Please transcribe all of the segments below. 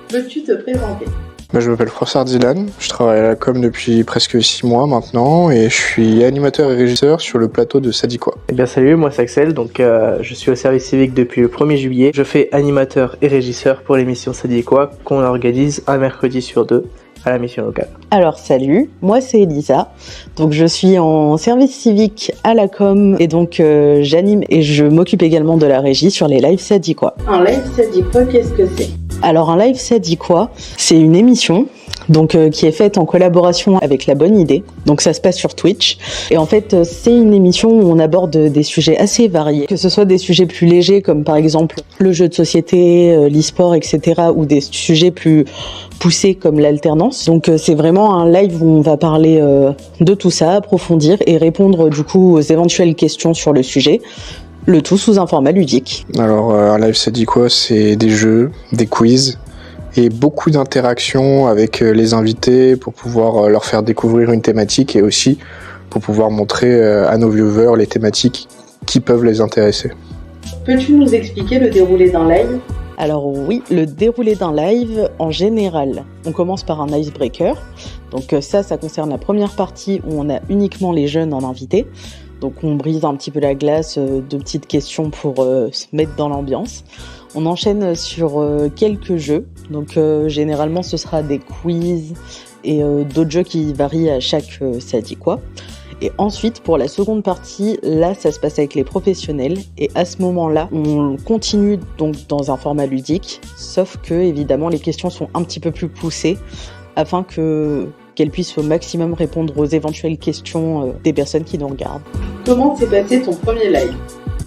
Peux-tu te présenter? Je m'appelle François Dylan, je travaille à la com depuis presque 6 mois maintenant et je suis animateur et régisseur sur le plateau de Ça dit quoi. Salut, moi c'est Axel, je suis au service civique depuis le 1er juillet. Je fais animateur et régisseur pour l'émission Ça dit quoi qu'on organise un mercredi sur 2 à la mission locale. Alors salut, moi c'est Elisa, je suis en service civique à la com et j'anime et je m'occupe également de la régie sur les lives Ça dit quoi. Un live Ça dit quoi, qu'est-ce que c'est? Alors un live Ça dit quoi, c'est une émission qui est faite en collaboration avec La Bonne Idée. Donc ça se passe sur Twitch. Et en fait, c'est une émission où on aborde des sujets assez variés, que ce soit des sujets plus légers comme par exemple le jeu de société, l'e-sport, etc. ou des sujets plus poussés comme l'alternance. Donc c'est vraiment un live où on va parler de tout ça, approfondir et répondre du coup aux éventuelles questions sur le sujet. Le tout sous un format ludique. Alors un live Ça dit quoi, c'est des jeux, des quiz et beaucoup d'interactions avec les invités pour pouvoir leur faire découvrir une thématique et aussi pour pouvoir montrer à nos viewers les thématiques qui peuvent les intéresser. Peux-tu nous expliquer le déroulé d'un live? Alors oui, le déroulé d'un live, en général, on commence par un icebreaker. Ça concerne la première partie où on a uniquement les jeunes en invité. On brise un petit peu la glace, de petites questions pour se mettre dans l'ambiance. On enchaîne sur quelques jeux. Généralement, ce sera des quiz et d'autres jeux qui varient à chaque Ça dit quoi. Et ensuite, pour la seconde partie, là, ça se passe avec les professionnels. Et à ce moment-là, on continue dans un format ludique. Sauf que, évidemment, les questions sont un petit peu plus poussées afin qu'elles puissent au maximum répondre aux éventuelles questions des personnes qui nous regardent. Comment s'est passé ton premier live?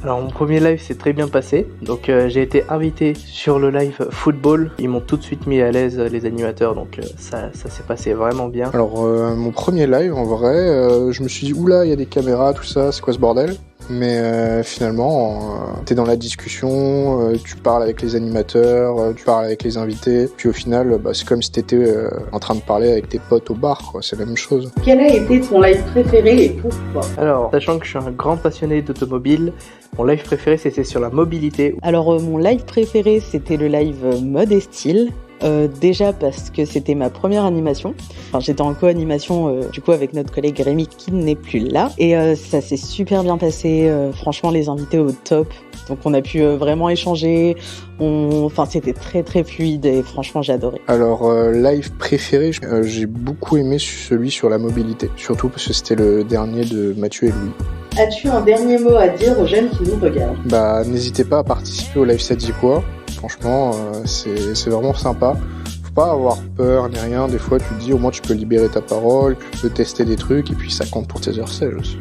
Alors mon premier live s'est très bien passé, j'ai été invité sur le live football, ils m'ont tout de suite mis à l'aise les animateurs, ça s'est passé vraiment bien. Alors mon premier live en vrai, je me suis dit oula il y a des caméras tout ça, c'est quoi ce bordel? Mais finalement, t'es dans la discussion, tu parles avec les animateurs, tu parles avec les invités, puis au final, c'est comme si t'étais en train de parler avec tes potes au bar, quoi. C'est la même chose. Quel a été ton live préféré et pourquoi? Alors, sachant que je suis un grand passionné d'automobile, mon live préféré c'était sur la mobilité. Alors mon live préféré c'était le live mode et style. Déjà parce que c'était ma première animation. J'étais en co-animation avec notre collègue Rémi qui n'est plus là. Et ça s'est super bien passé. Franchement, les invités au top. On a pu vraiment échanger. C'était très très fluide et franchement j'ai adoré. Alors live préféré, j'ai beaucoup aimé celui sur la mobilité. Surtout parce que c'était le dernier de Mathieu et Louis. As-tu un dernier mot à dire aux jeunes qui nous regardent? N'hésitez pas à participer au live Ça dit quoi. Franchement, c'est vraiment sympa. Faut pas avoir peur ni rien. Des fois, tu te dis au moins tu peux libérer ta parole, tu peux tester des trucs et puis ça compte pour tes heures sèches aussi.